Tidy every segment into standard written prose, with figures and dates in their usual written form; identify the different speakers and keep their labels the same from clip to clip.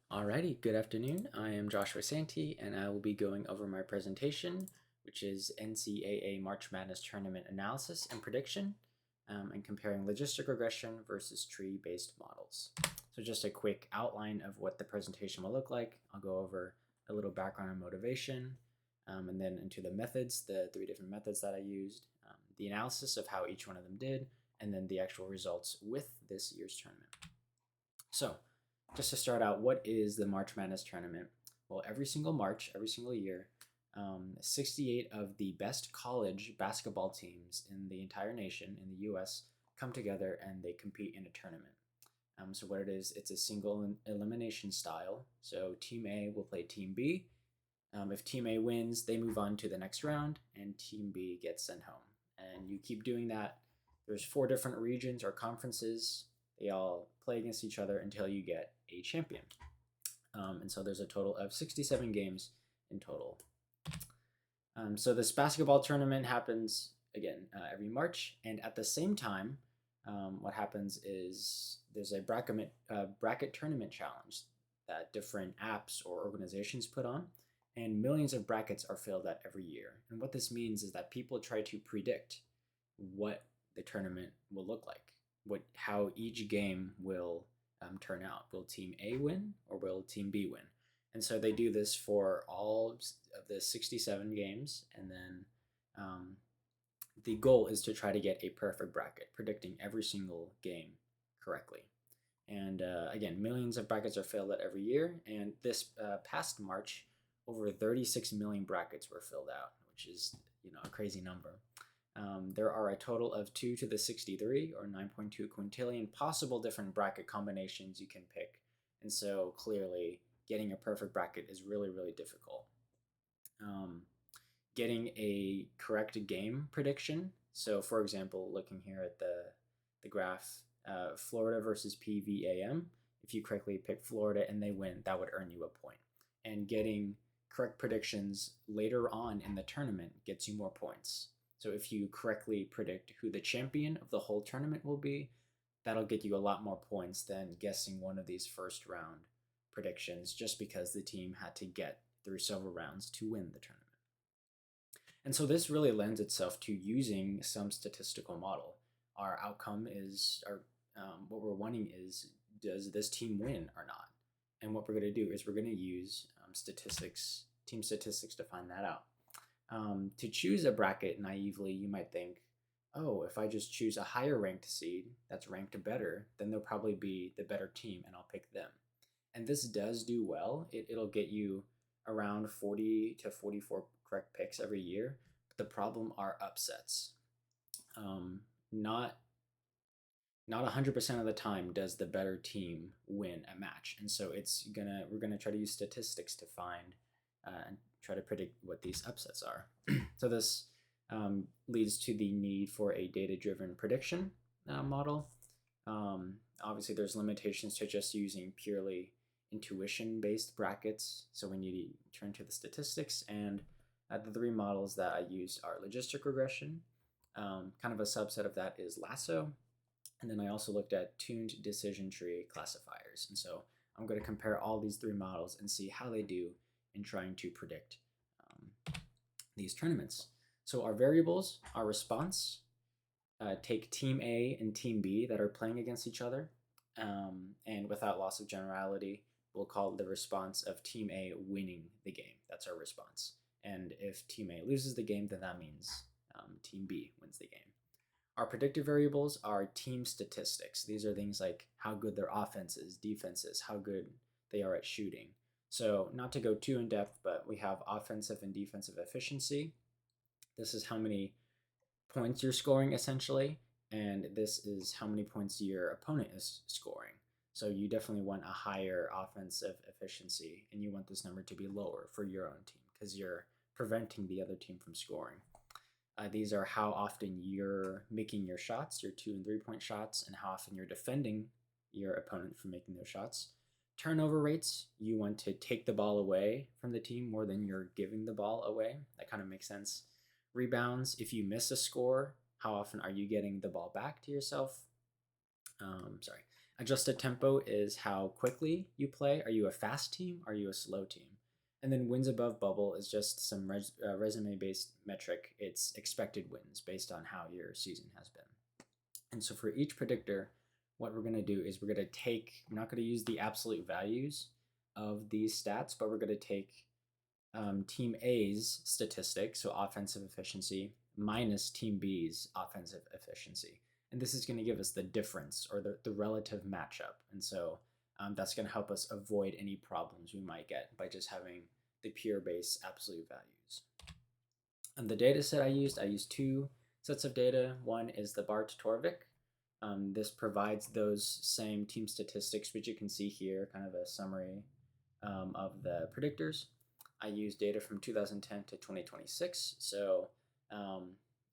Speaker 1: Alrighty, good afternoon. I am Joshua Santy, and I will be going over my presentation, which is NCAA March Madness Tournament Analysis and Prediction, and comparing logistic regression versus tree-based models. So just a quick outline of what the presentation will look like. I'll go over a little background and motivation, and then into the methods, the three different methods that I used, the analysis of how each one of them did, and then the actual results with this year's tournament. So, just to start out, what is the March Madness tournament? Well, every single March, every single year, 68 of the best college basketball teams in the entire nation, in the US, come together and they compete in a tournament. So, what it is, it's a single elimination style. So, Team A will play Team B. If Team A wins, they move on to the next round, and Team B gets sent home. And you keep doing that. There's 4 different regions or conferences. They all play against each other until you get a champion. And so there's a total of 67 games in total. So this basketball tournament happens, again, every March. And at the same time, what happens is there's a bracket tournament challenge that different apps or organizations put on. And millions of brackets are filled out every year. And what this means is that people try to predict what the tournament will look like, how each game will turn out. Will Team A win or will Team B win? And so they do this for all of the 67 games, and then the goal is to try to get a perfect bracket, predicting every single game correctly. And again, millions of brackets are filled out every year, and this past March, over 36 million brackets were filled out, which is a crazy number. There are a total of 2 to the 63, or 9.2 quintillion possible different bracket combinations you can pick. And so clearly, getting a perfect bracket is really, really difficult. Getting a correct game prediction. So for example, looking here at the graph, Florida versus PVAM. If you correctly pick Florida and they win, that would earn you a point. And getting correct predictions later on in the tournament gets you more points. So if you correctly predict who the champion of the whole tournament will be, that'll get you a lot more points than guessing one of these first round predictions just because the team had to get through several rounds to win the tournament. And so this really lends itself to using some statistical model. Our outcome is, what we're wanting is, does this team win or not? And what we're going to do is we're going to use team statistics to find that out. To choose a bracket naively, you might think, oh, if I just choose a higher ranked seed that's ranked better, then they'll probably be the better team and I'll pick them. And this does do well. It'll get you around 40 to 44 correct picks every year. But the problem are upsets. Not 100% of the time does the better team win a match. And so we're gonna try to use statistics to find and try to predict what these upsets are. So this leads to the need for a data-driven prediction model. Obviously, there's limitations to just using purely intuition-based brackets. So we need to turn to the statistics. And the 3 models that I used are logistic regression. Kind of a subset of that is lasso. And then I also looked at tuned decision tree classifiers. And so I'm going to compare all these 3 models and see how they do in trying to predict these tournaments. So our variables, our response, take Team A and Team B that are playing against each other, and without loss of generality, we'll call the response of Team A winning the game. That's our response. And if Team A loses the game, then that means Team B wins the game. Our predictive variables are team statistics. These are things like how good their offense is, defense is, how good they are at shooting. So not to go too in depth, but we have offensive and defensive efficiency. This is how many points you're scoring essentially, and this is how many points your opponent is scoring. So you definitely want a higher offensive efficiency, and you want this number to be lower for your own team because you're preventing the other team from scoring. These are how often you're making your shots, your 2 and 3 point shots, and how often you're defending your opponent from making those shots. Turnover rates, you want to take the ball away from the team more than you're giving the ball away. That kind of makes sense. Rebounds, if you miss a score, how often are you getting the ball back to yourself? Adjusted tempo is how quickly you play. Are you a fast team? Are you a slow team? And then wins above bubble is just some resume-based metric. It's expected wins based on how your season has been. And so for each predictor, what we're going to do is we're not going to use the absolute values of these stats, but we're going to take Team A's statistics, so offensive efficiency, minus Team B's offensive efficiency. And this is going to give us the difference or the relative matchup. And so that's going to help us avoid any problems we might get by just having the pure base absolute values. And the data set I used two sets of data. One is the Bart-Torvik. This provides those same team statistics, which you can see here, kind of a summary of the predictors. I used data from 2010 to 2026. So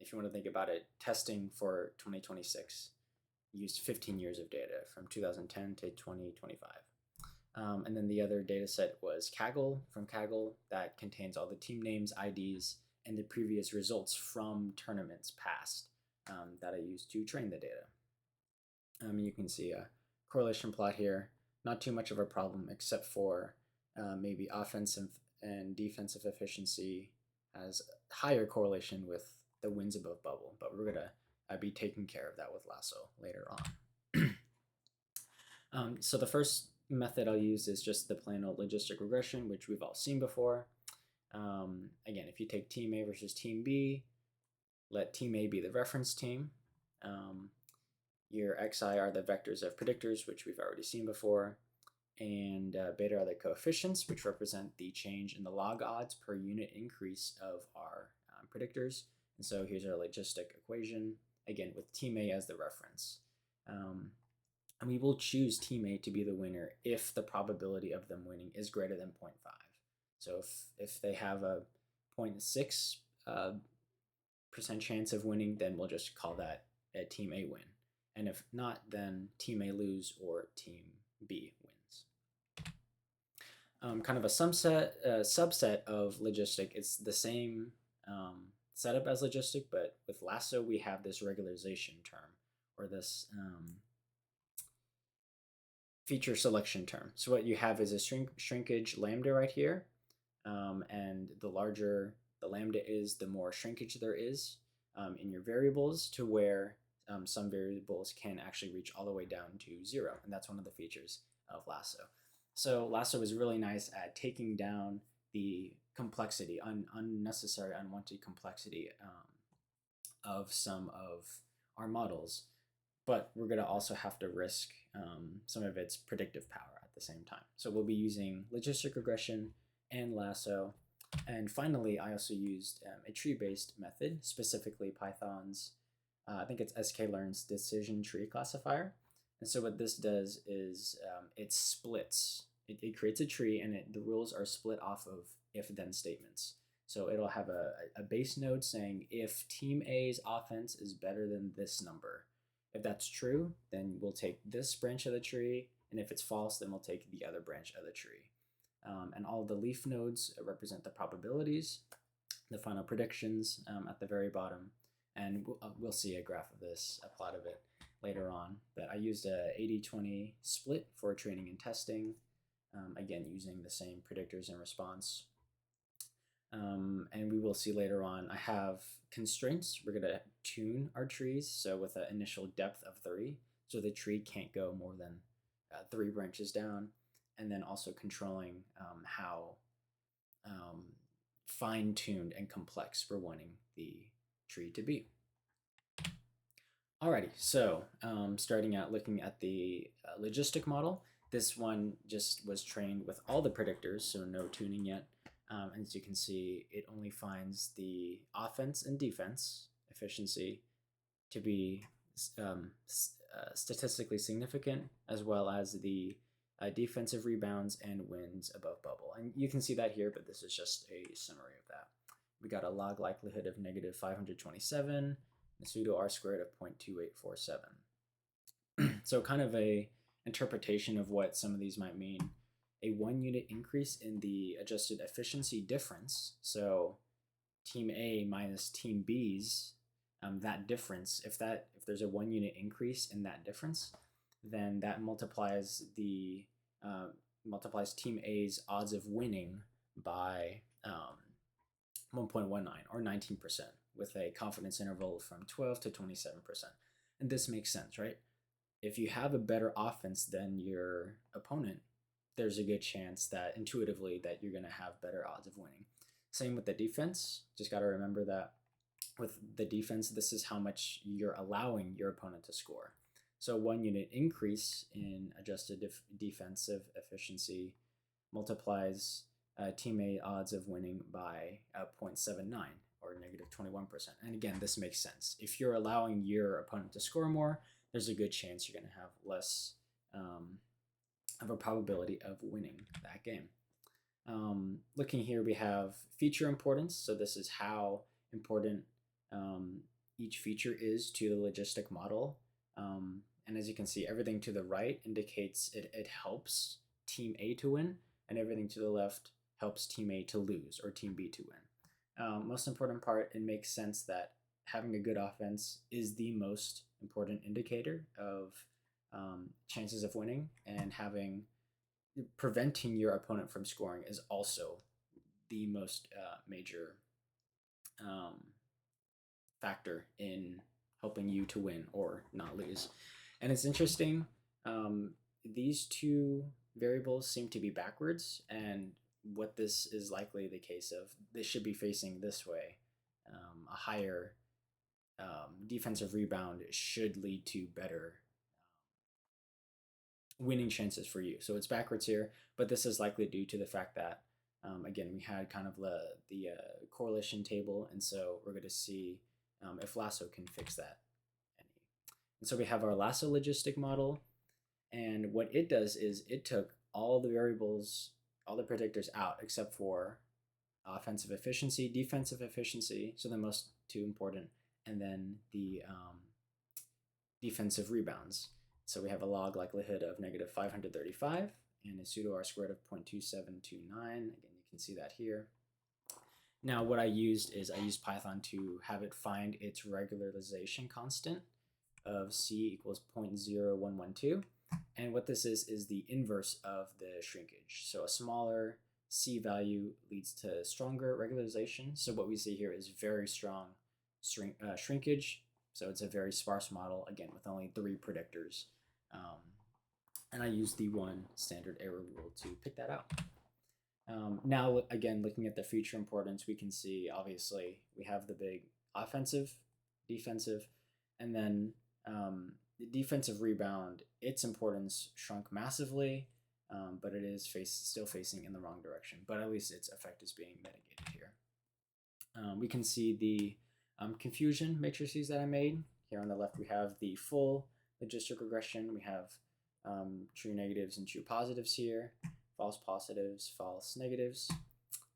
Speaker 1: if you want to think about it, testing for 2026 used 15 years of data from 2010 to 2025. And then the other data set was Kaggle from Kaggle that contains all the team names, IDs, and the previous results from tournaments past that I used to train the data. You can see a correlation plot here. Not too much of a problem except for maybe offensive and defensive efficiency has higher correlation with the wins above bubble, but we're going to be taking care of that with Lasso later on. So the first method I'll use is just the plain old logistic regression, which we've all seen before. Again, if you take Team A versus Team B, let Team A be the reference team. Your xi are the vectors of predictors, which we've already seen before, and beta are the coefficients, which represent the change in the log odds per unit increase of our predictors. And so here's our logistic equation, again, with Team A as the reference. And we will choose Team A to be the winner if the probability of them winning is greater than 0.5. So if they have a 0.6% chance of winning, then we'll just call that a Team A win. And if not, then Team A lose or Team B wins. Kind of a subset of logistic. It's the same setup as logistic, but with Lasso we have this regularization term or this feature selection term. So what you have is a shrinkage lambda right here, and the larger the lambda is, the more shrinkage there is in your variables, to where some variables can actually reach all the way down to 0, and that's one of the features of Lasso. So Lasso is really nice at taking down the complexity, unnecessary, unwanted complexity of some of our models, but we're going to also have to risk some of its predictive power at the same time. So we'll be using logistic regression and Lasso. And finally, I also used a tree-based method, specifically Python's, I think it's sklearn's decision tree classifier. And so what this does is it splits. It creates a tree, and the rules are split off of if-then statements. So it'll have a base node saying if Team A's offense is better than this number. If that's true, then we'll take this branch of the tree, and if it's false, then we'll take the other branch of the tree. And all the leaf nodes represent the probabilities, the final predictions at the very bottom. And we'll see a graph of this, a plot of it later on. But I used a 80-20 split for training and testing, again, using the same predictors and response. And we will see later on, I have constraints. We're going to tune our trees, so with an initial depth of 3, so the tree can't go more than 3 branches down, and then also controlling how fine-tuned and complex we're wanting the tree to be. Alrighty, so starting out looking at the logistic model, this one just was trained with all the predictors, so no tuning yet. As you can see, it only finds the offense and defense efficiency to be statistically significant, as well as the defensive rebounds and wins above bubble. And you can see that here, but this is just a summary of that. We got a log likelihood of negative 527, a pseudo R-squared of 0.2847. So kind of a interpretation of what some of these might mean. A 1 unit increase in the adjusted efficiency difference, so Team A minus Team B's, that difference, if there's a 1 unit increase in that difference, then that multiplies Team A's odds of winning by 1.19 or 19% with a confidence interval from 12 to 27%. And this makes sense, right? If you have a better offense than your opponent, there's a good chance that intuitively that you're going to have better odds of winning. Same with the defense. Just got to remember that with the defense, this is how much you're allowing your opponent to score. So 1 unit increase in adjusted defensive efficiency multiplies Team A odds of winning by 0.79 or negative 21%. And again, this makes sense. If you're allowing your opponent to score more, there's a good chance you're going to have less of a probability of winning that game. Looking here, we have feature importance. So this is how important each feature is to the logistic model. And as you can see, everything to the right indicates it helps Team A to win, and everything to the left helps Team A to lose or Team B to win. Most important part, it makes sense that having a good offense is the most important indicator of chances of winning, and preventing your opponent from scoring is also the most major factor in helping you to win or not lose. And it's interesting, these two variables seem to be backwards, and what this is likely the case of, this should be facing this way. A higher defensive rebound should lead to better winning chances for you. So it's backwards here, but this is likely due to the fact that, again, we had kind of the correlation table, and so we're going to see if Lasso can fix that. And so we have our Lasso logistic model, and what it does is it took all the variables, all the predictors out except for offensive efficiency, defensive efficiency, so the most two important, and then the defensive rebounds. So we have a log likelihood of negative 535 and a pseudo R-squared of 0.2729. Again, you can see that here. Now what I used Python to have it find its regularization constant of C equals 0.0112. And what this is the inverse of the shrinkage. So a smaller C value leads to stronger regularization. So what we see here is very strong shrinkage. So it's a very sparse model, again, with only 3 predictors. And I used the 1 standard error rule to pick that out. Now, again, looking at the feature importance, we can see, obviously, we have the big offensive, defensive, and then the defensive rebound, its importance shrunk massively, but it is still facing in the wrong direction. But at least its effect is being mitigated here. We can see the confusion matrices that I made. Here on the left, we have the full logistic regression. We have true negatives and true positives here, false positives, false negatives.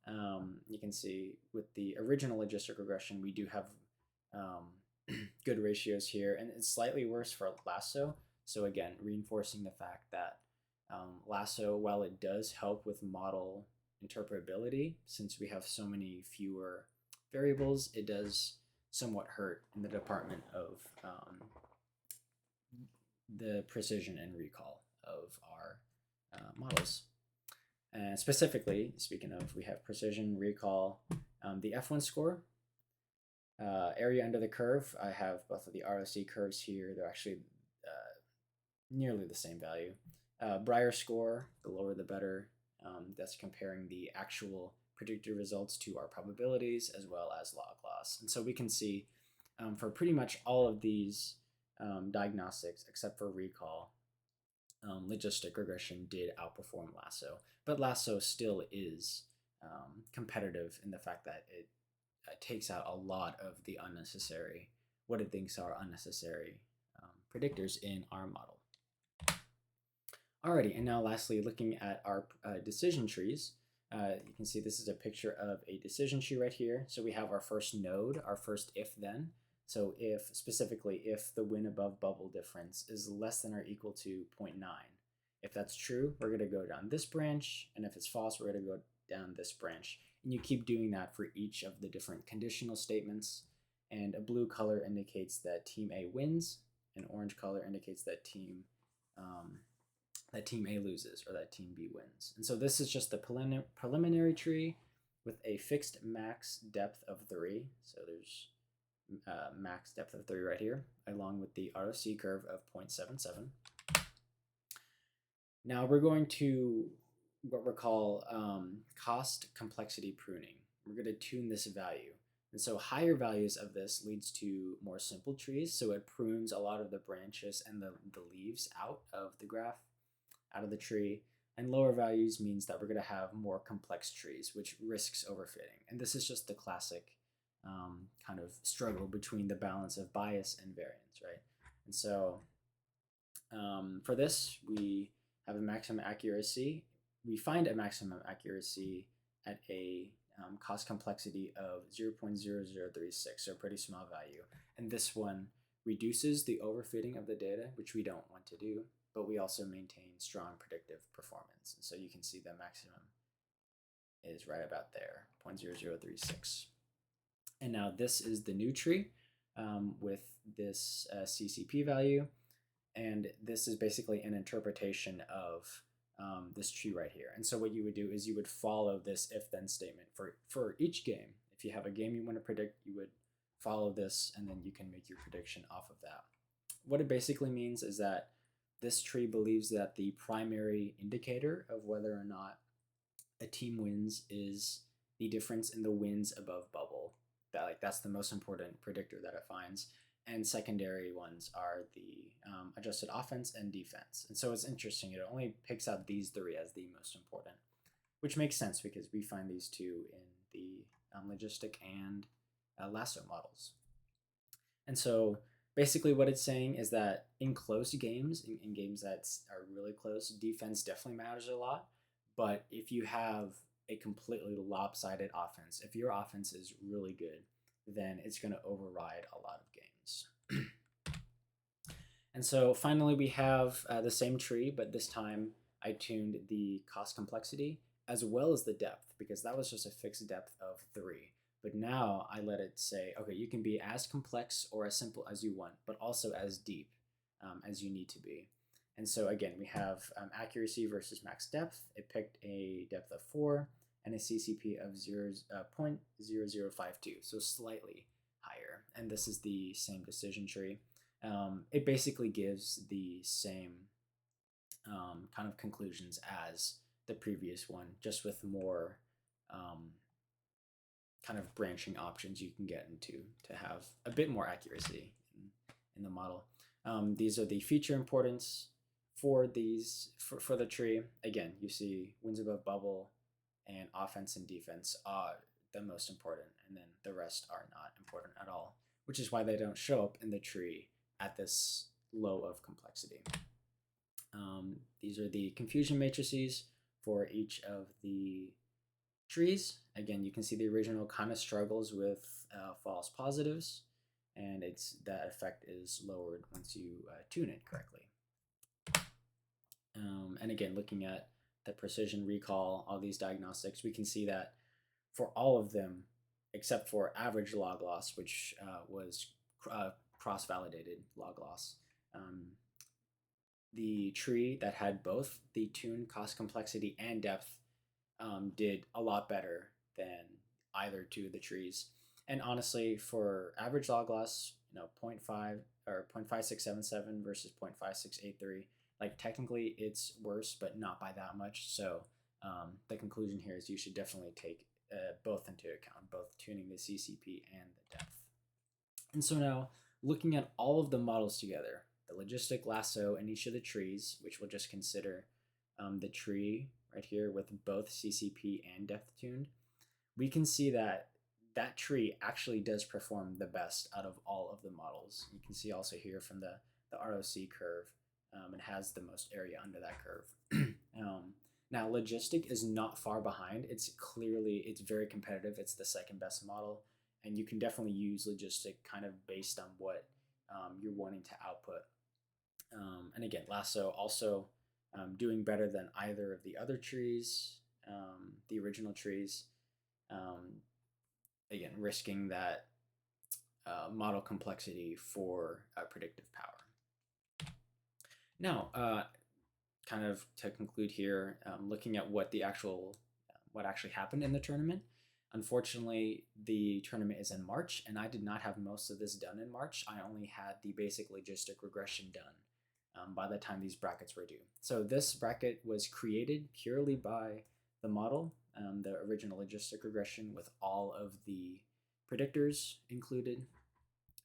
Speaker 1: You can see with the original logistic regression, we do have good ratios here, and it's slightly worse for Lasso. So again, reinforcing the fact that Lasso, while it does help with model interpretability, since we have so many fewer variables, it does somewhat hurt in the department of the precision and recall of our models. And specifically, speaking of, we have precision, recall, the F1 score, area under the curve. I have both of the ROC curves here. They're actually nearly the same value. Breyer score, the lower the better. That's comparing the actual predicted results to our probabilities as well as log loss. And so we can see for pretty much all of these diagnostics, except for recall, logistic regression did outperform Lasso. But Lasso still is competitive in the fact that it takes out a lot of the unnecessary, what it thinks are unnecessary predictors in our model. Alrighty, and now lastly, looking at our decision trees, you can see this is a picture of a decision tree right here. So we have our first node, our first if-then. So specifically if the win above bubble difference is less than or equal to 0.9. If that's true, we're going to go down this branch, and if it's false, we're going to go down this branch. And you keep doing that for each of the different conditional statements. And a blue color indicates that team A wins, and orange color indicates that team that team A loses or that team B wins. And so this is just the preliminary tree with a fixed max depth of 3. So there's max depth of 3 right here, along with the ROC curve of 0.77. Now we're going to what we call cost complexity pruning. We're going to tune this value. And so higher values of this leads to more simple trees. So it prunes a lot of the branches and the leaves out of the graph, out of the tree. And lower values means that we're going to have more complex trees, which risks overfitting. And this is just the classic kind of struggle between the balance of bias and variance, right? And so for this, we have a maximum accuracy. We find a maximum accuracy at a cost complexity of 0.0036, so a pretty small value. And this one reduces the overfitting of the data, which we don't want to do, but we also maintain strong predictive performance. And so you can see the maximum is right about there, 0.0036. And now this is the new tree with this CCP value. And this is basically an interpretation of this tree right here. And so what you would do is you would follow this if-then statement for each game. If you have a game you want to predict, you would follow this, and then you can make your prediction off of that. What it basically means is that this tree believes that the primary indicator of whether or not a team wins is the difference in the wins above bubble. That's the most important predictor that it finds. And secondary ones are the adjusted offense and defense. And so it's interesting. It only picks out these 3 as the most important, which makes sense because we find these 2 in the logistic and lasso models. And so basically what it's saying is that in close games, in games that are really close, defense definitely matters a lot. But if you have a completely lopsided offense, if your offense is really good, then it's going to override a lot of games. And so finally we have the same tree, but this time I tuned the cost complexity as well as the depth, because that was just a fixed depth of 3. But now I let it say, okay, you can be as complex or as simple as you want, but also as deep as you need to be. And so again, we have accuracy versus max depth. It picked a depth of 4 and a CCP of 0.0052, so slightly higher. And this is the same decision tree. It basically gives the same kind of conclusions as the previous one, just with more kind of branching options you can get into to have a bit more accuracy in the model. These are the feature importance for the tree. Again, you see wins above bubble and offense and defense are the most important, and then the rest are not important at all, which is why they don't show up in the tree at this low of complexity. These are the confusion matrices for each of the trees. Again, you can see the original kind of struggles with false positives, and that effect is lowered once you tune it correctly. And again, looking at the precision recall, all these diagnostics, we can see that for all of them, except for average log loss, which was cross-validated log loss, the tree that had both the tune cost complexity and depth did a lot better than either 2 of the trees. And honestly, for average log loss, 0.5 or 0.5677 versus 0.5683, like technically it's worse, but not by that much. So the conclusion here is you should definitely take both into account, both tuning the CCP and the depth. And so now looking at all of the models together, the logistic, lasso, and each of the trees, which we'll just consider the tree right here with both CCP and depth tuned, we can see that that tree actually does perform the best out of all of the models. You can see also here from the ROC curve, it has the most area under that curve. Now, logistic is not far behind. It's very competitive. It's the second best model, and you can definitely use logistic kind of based on what you're wanting to output. And again, lasso also doing better than either of the other trees, the original trees. Again, risking that model complexity for predictive power. Now, kind of to conclude here, looking at what actually happened in the tournament. Unfortunately, the tournament is in March, and I did not have most of this done in March. I only had the basic logistic regression done by the time these brackets were due. So this bracket was created purely by the model, the original logistic regression with all of the predictors included.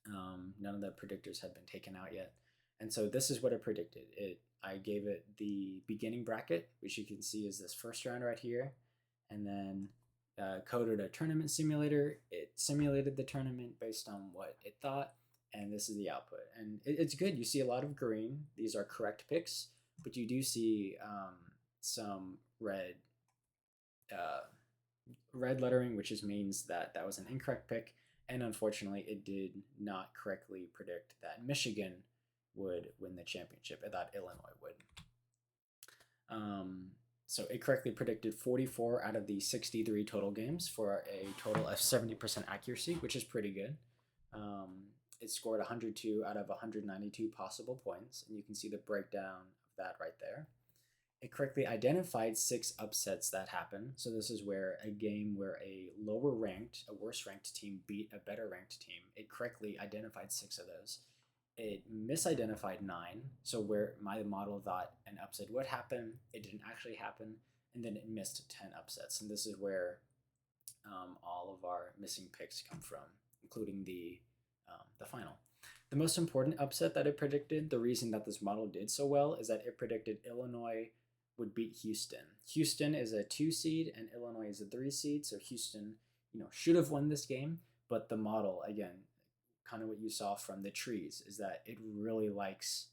Speaker 1: None of the predictors had been taken out yet. And so this is what it predicted. I gave it the beginning bracket, which you can see is this first round right here, and then coded a tournament simulator. It simulated the tournament based on what it thought, and this is the output. And it's good. You see a lot of green. These are correct picks, but you do see some uh, red lettering, which means that that was an incorrect pick. And unfortunately, it did not correctly predict that Michigan would win the championship. It thought Illinois would. So it correctly predicted 44 out of the 63 total games for a total of 70% accuracy, which is pretty good. It scored 102 out of 192 possible points, and you can see the breakdown of that right there. It correctly identified 6 upsets that happened. So this is where a game where a worse ranked team beat a better ranked team. It correctly identified 6 of those. It misidentified 9. So where my model thought an upset would happen, it didn't actually happen. And then it missed 10 upsets. And this is where all of our missing picks come from, including the final. The most important upset that it predicted, the reason that this model did so well, is that it predicted Illinois would beat Houston. Houston is a 2 seed and Illinois is a 3 seed, so Houston, should have won this game, but the model, again, kind of what you saw from the trees, is that it really likes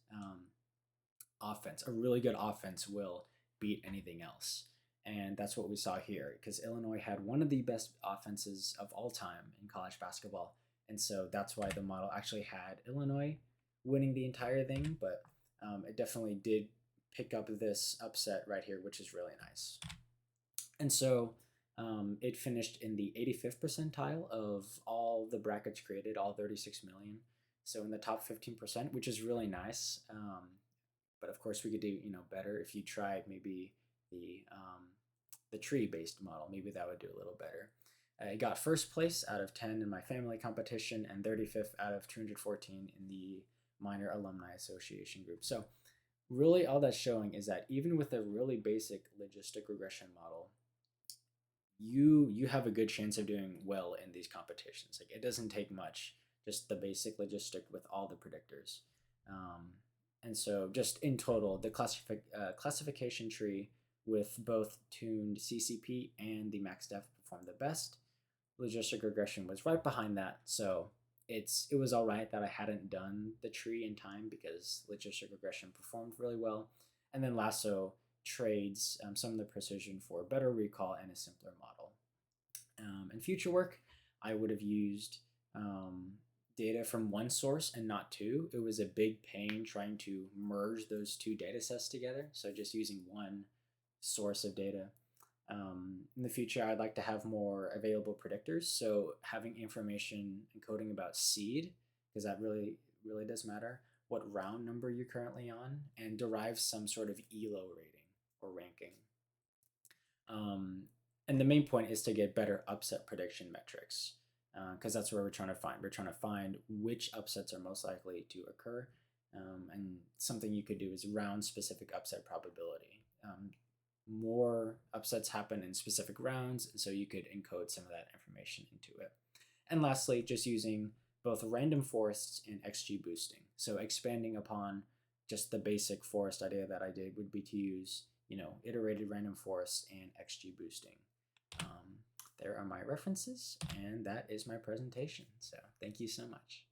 Speaker 1: offense. A really good offense will beat anything else. And that's what we saw here, because Illinois had one of the best offenses of all time in college basketball. And so that's why the model actually had Illinois winning the entire thing, but it definitely did pick up this upset right here, which is really nice. And so it finished in the 85th percentile of all the brackets created, all 36 million. So in the top 15%, which is really nice. But of course, we could do better if you tried maybe the tree-based model. Maybe that would do a little better. I got first place out of 10 in my family competition and 35th out of 214 in the minor alumni association group. So really all that's showing is that even with a really basic logistic regression model, you have a good chance of doing well in these competitions. Like, it doesn't take much, just the basic logistic with all the predictors. And so just in total, the classification tree with both tuned CCP and the MaxDef performed the best. Logistic regression was right behind that, so it was all right that I hadn't done the tree in time because logistic regression performed really well. And then Lasso trades some of the precision for better recall and a simpler model. In future work, I would have used data from one source and not two. It was a big pain trying to merge those two data sets together, so just using one source of data. In the future, I'd like to have more available predictors, so having information encoding about seed, because that really does matter, what round number you're currently on, and derive some sort of ELO rating or ranking. And the main point is to get better upset prediction metrics, because that's where we're trying to find. We're trying to find which upsets are most likely to occur, and something you could do is round specific upset probability. More upsets happen in specific rounds, and so you could encode some of that information into it. And lastly, just using both random forests and XG boosting. So expanding upon just the basic forest idea that I did would be to use, iterated random forests and XG boosting. There are my references, and that is my presentation. So thank you so much.